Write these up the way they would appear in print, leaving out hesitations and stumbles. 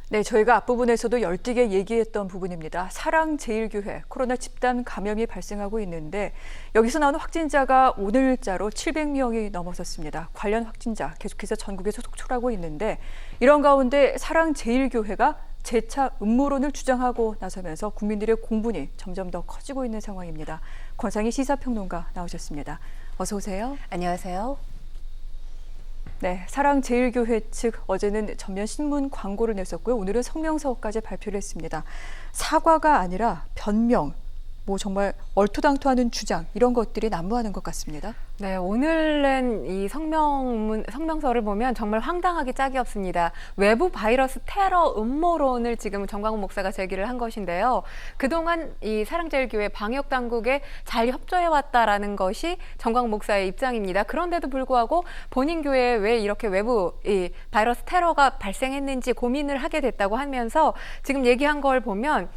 네, 저희가 앞부분에서도 열띠게 얘기했던 부분입니다. 사랑제일교회 코로나 집단 감염이 발생하고 있는데 여기서 나오는 확진자가 오늘자로 700명이 넘어섰습니다. 관련 확진자 계속해서 전국에서 속출하고 있는데 이런 가운데 사랑제일교회가 재차 음모론을 주장하고 나서면서 국민들의 공분이 점점 더 커지고 있는 상황입니다. 권상희 시사평론가 나오셨습니다. 어서 오세요. 안녕하세요. 네, 사랑제일교회 측 어제는 전면 신문 광고를 냈었고요. 오늘은 성명서까지 발표를 했습니다. 사과가 아니라 변명, 정말 얼토당토하는 주장 이런 것들이 난무하는 것 같습니다. 네, 오늘 낸 이 성명서를 보면 정말 황당하기 짝이 없습니다. 외부 바이러스 테러 음모론을 지금 정광훈 목사가 제기를 한 것인데요. 그동안 이 사랑제일교회 방역 당국에 잘 협조해 왔다라는 것이 정광훈 목사의 입장입니다. 그런데도 불구하고 본인 교회에 왜 이렇게 외부 이 바이러스 테러가 발생했는지 고민을 하게 됐다고 하면서 지금 얘기한 걸 보면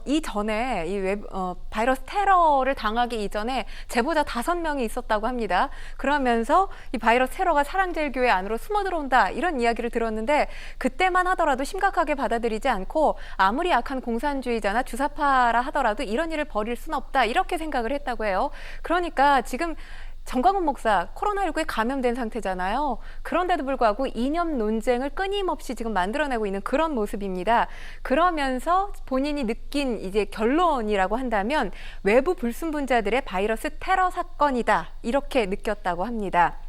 이전에 바이러스 테러를 당하기 이전에 제보자 5명이 있었다고 합니다. 그러면서 이 바이러스 테러가 사랑제일교회 안으로 숨어 들어온다 이런 이야기를 들었는데 그때만 하더라도 심각하게 받아들이지 않고 아무리 악한 공산주의자나 주사파라 하더라도 이런 일을 벌일 수는 없다 이렇게 생각을 했다고 해요. 그러니까 지금 정광훈 목사 코로나19에 감염된 상태잖아요. 그런데도 불구하고 이념 논쟁을 끊임없이 지금 만들어내고 있는 그런 모습입니다. 그러면서 본인이 느낀 이제 결론이라고 한다면 외부 불순분자들의 바이러스 테러 사건이다 이렇게 느꼈다고 합니다.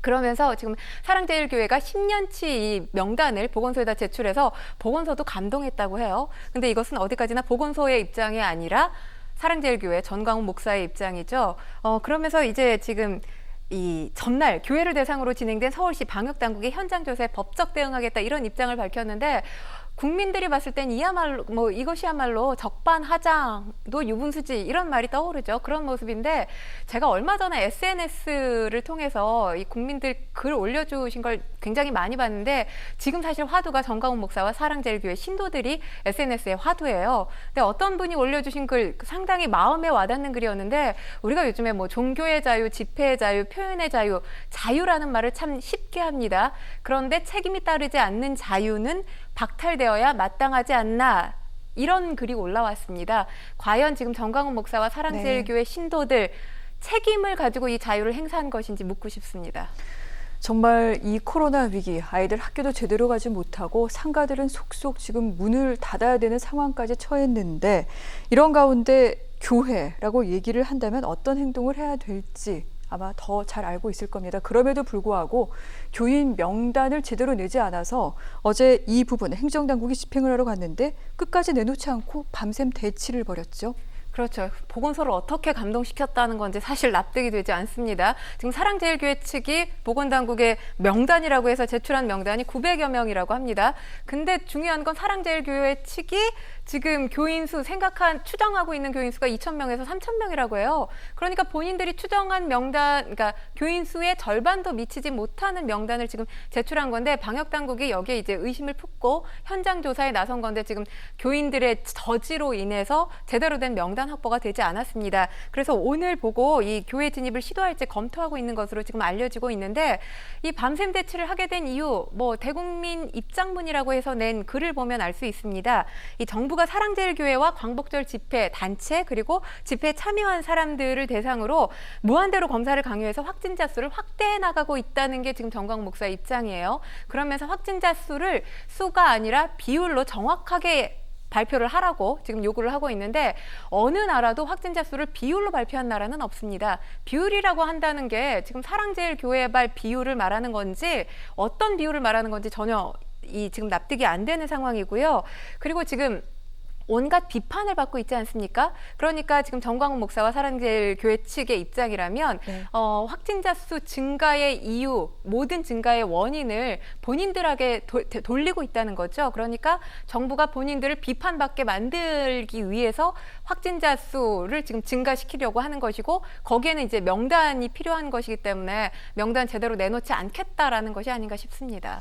그러면서 지금 사랑제일교회가 10년치 이 명단을 보건소에다 제출해서 보건소도 감동했다고 해요. 근데 이것은 어디까지나 보건소의 입장이 아니라 사랑제일교회 전광훈 목사의 입장이죠. 그러면서 이제 지금 이 전날 교회를 대상으로 진행된 서울시 방역당국의 현장 조사에 법적 대응하겠다 이런 입장을 밝혔는데 국민들이 봤을 땐 이것이야말로 적반하장도 유분수지 이런 말이 떠오르죠. 그런 모습인데 제가 얼마 전에 SNS를 통해서 이 국민들 글 올려주신 걸 굉장히 많이 봤는데 지금 사실 화두가 정광훈 목사와 사랑제일교회 신도들이 SNS의 화두예요. 근데 어떤 분이 올려주신 글 상당히 마음에 와닿는 글이었는데 우리가 요즘에 종교의 자유, 집회의 자유, 표현의 자유, 자유라는 말을 참 쉽게 합니다. 그런데 책임이 따르지 않는 자유는 박탈되어야 마땅하지 않나 이런 글이 올라왔습니다. 과연 지금 정광훈 목사와 사랑제일교회 신도들 책임을 가지고 이 자유를 행사한 것인지 묻고 싶습니다. 정말 이 코로나 위기, 아이들 학교도 제대로 가지 못하고 상가들은 속속 지금 문을 닫아야 되는 상황까지 처했는데 이런 가운데 교회라고 얘기를 한다면 어떤 행동을 해야 될지 아마 더 잘 알고 있을 겁니다. 그럼에도 불구하고 교인 명단을 제대로 내지 않아서 어제 이 부분 행정당국이 집행을 하러 갔는데 끝까지 내놓지 않고 밤샘 대치를 벌였죠. 그렇죠. 보건소를 어떻게 감동시켰다는 건지 사실 납득이 되지 않습니다. 지금 사랑제일교회 측이 보건당국의 명단이라고 해서 제출한 명단이 900여 명이라고 합니다. 근데 중요한 건 사랑제일교회 측이 지금 추정하고 있는 교인 수가 2,000명에서 3,000명이라고 해요. 그러니까 본인들이 추정한 명단, 그러니까 교인 수의 절반도 미치지 못하는 명단을 지금 제출한 건데 방역당국이 여기에 이제 의심을 품고 현장 조사에 나선 건데 지금 교인들의 저지로 인해서 제대로 된 명단 확보가 되지 않았습니다. 그래서 오늘 보고 이 교회 진입을 시도할지 검토하고 있는 것으로 지금 알려지고 있는데 이 밤샘 대치를 하게 된 이유, 대국민 입장문이라고 해서 낸 글을 보면 알 수 있습니다. 이 정부가 사랑제일교회와 광복절 집회, 단체 그리고 집회에 참여한 사람들을 대상으로 무한대로 검사를 강요해서 확진자 수를 확대해 나가고 있다는 게 지금 정광훈 목사의 입장이에요. 그러면서 확진자 수가 아니라 비율로 정확하게 발표를 하라고 지금 요구를 하고 있는데 어느 나라도 확진자 수를 비율로 발표한 나라는 없습니다. 비율이라고 한다는 게 지금 사랑제일교회발 비율을 말하는 건지 어떤 비율을 말하는 건지 전혀 지금 납득이 안 되는 상황이고요. 그리고 지금 온갖 비판을 받고 있지 않습니까? 그러니까 지금 정광훈 목사와 사랑제일교회 측의 입장이라면 확진자 수 증가의 이유, 모든 증가의 원인을 본인들에게 돌리고 있다는 거죠. 그러니까 정부가 본인들을 비판받게 만들기 위해서 확진자 수를 지금 증가시키려고 하는 것이고 거기에는 이제 명단이 필요한 것이기 때문에 명단 제대로 내놓지 않겠다라는 것이 아닌가 싶습니다.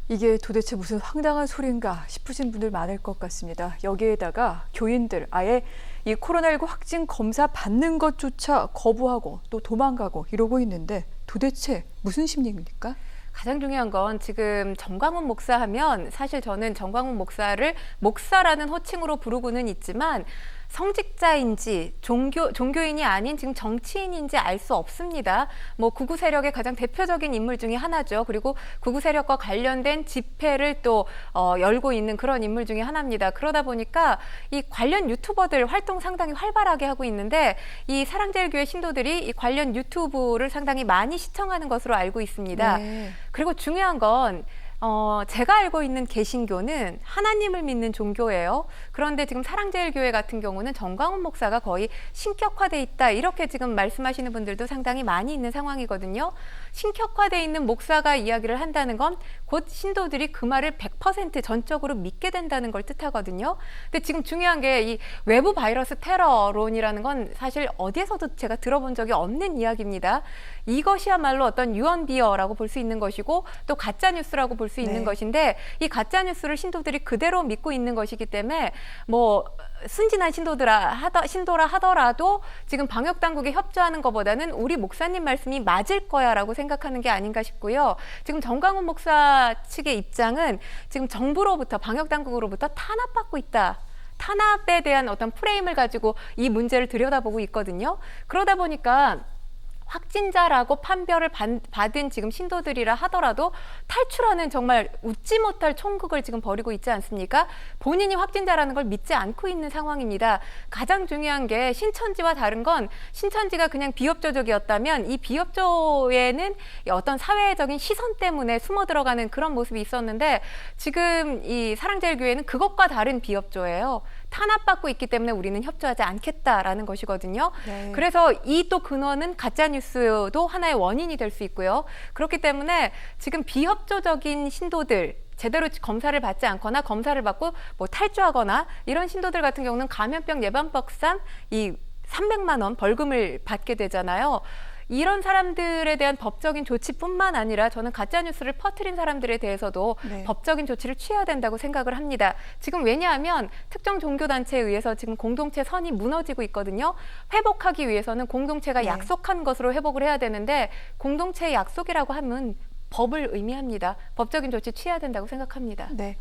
이게 도대체 무슨 황당한 소린가 싶으신 분들 많을 것 같습니다. 여기에다가 교인들 아예 이 코로나19 확진 검사 받는 것조차 거부하고 또 도망가고 이러고 있는데 도대체 무슨 심리입니까? 가장 중요한 건 지금 정광훈 목사 하면 사실 저는 정광훈 목사를 목사라는 호칭으로 부르고는 있지만 성직자인지 종교인이 아닌 지금 정치인인지 알 수 없습니다. 뭐 구구 세력의 가장 대표적인 인물 중에 하나죠. 그리고 구구 세력과 관련된 집회를 또 열고 있는 그런 인물 중에 하나입니다. 그러다 보니까 이 관련 유튜버들 활동 상당히 활발하게 하고 있는데 이 사랑제일교회 신도들이 이 관련 유튜브를 상당히 많이 시청하는 것으로 알고 있습니다. 네. 그리고 중요한 건 제가 알고 있는 개신교는 하나님을 믿는 종교예요. 그런데 지금 사랑제일교회 같은 경우는 정광훈 목사가 거의 신격화돼 있다. 이렇게 지금 말씀하시는 분들도 상당히 많이 있는 상황이거든요. 신격화돼 있는 목사가 이야기를 한다는 건 곧 신도들이 그 말을 100% 전적으로 믿게 된다는 걸 뜻하거든요. 근데 지금 중요한 게 이 외부 바이러스 테러론이라는 건 사실 어디에서도 제가 들어본 적이 없는 이야기입니다. 이것이야말로 어떤 유언비어라고 볼 수 있는 것이고 또 가짜뉴스라고 볼 수 있는 네. 것인데 이 가짜뉴스를 신도들이 그대로 믿고 있는 것이기 때문에 뭐 순진한 신도라 하더라도 지금 방역당국에 협조하는 것보다는 우리 목사님 말씀이 맞을 거야라고 생각하는 게 아닌가 싶고요. 지금 정광훈 목사 측의 입장은 지금 정부로부터 방역당국으로부터 탄압받고 있다. 탄압에 대한 어떤 프레임을 가지고 이 문제를 들여다보고 있거든요. 그러다 보니까 확진자라고 판별을 받은 지금 신도들이라 하더라도 탈출하는 정말 웃지 못할 총극을 지금 벌이고 있지 않습니까? 본인이 확진자라는 걸 믿지 않고 있는 상황입니다. 가장 중요한 게 신천지와 다른 건 신천지가 그냥 비협조적이었다면 이 비협조에는 어떤 사회적인 시선 때문에 숨어 들어가는 그런 모습이 있었는데 지금 이 사랑제일교회는 그것과 다른 비협조예요. 탄압받고 있기 때문에 우리는 협조하지 않겠다라는 것이거든요. 네. 그래서 이 또 근원은 가짜뉴스도 하나의 원인이 될 수 있고요. 그렇기 때문에 지금 비협조적인 신도들 제대로 검사를 받지 않거나 검사를 받고 뭐 탈주하거나 이런 신도들 같은 경우는 감염병 예방법상 이 300만 원 벌금을 받게 되잖아요. 이런 사람들에 대한 법적인 조치뿐만 아니라 저는 가짜뉴스를 퍼뜨린 사람들에 대해서도 네. 법적인 조치를 취해야 된다고 생각을 합니다. 지금 왜냐하면 특정 종교단체에 의해서 지금 공동체 선이 무너지고 있거든요. 회복하기 위해서는 공동체가 네. 약속한 것으로 회복을 해야 되는데 공동체의 약속이라고 하면 법을 의미합니다. 법적인 조치 취해야 된다고 생각합니다. 네.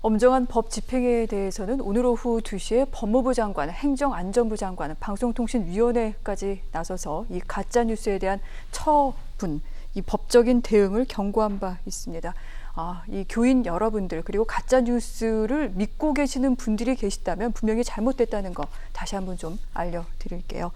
엄정한 법 집행에 대해서는 오늘 오후 2시에 법무부 장관, 행정안전부 장관, 방송통신위원회까지 나서서 이 가짜뉴스에 대한 처분, 이 법적인 대응을 경고한 바 있습니다. 이 교인 여러분들 그리고 가짜뉴스를 믿고 계시는 분들이 계시다면 분명히 잘못됐다는 거 다시 한번 좀 알려드릴게요.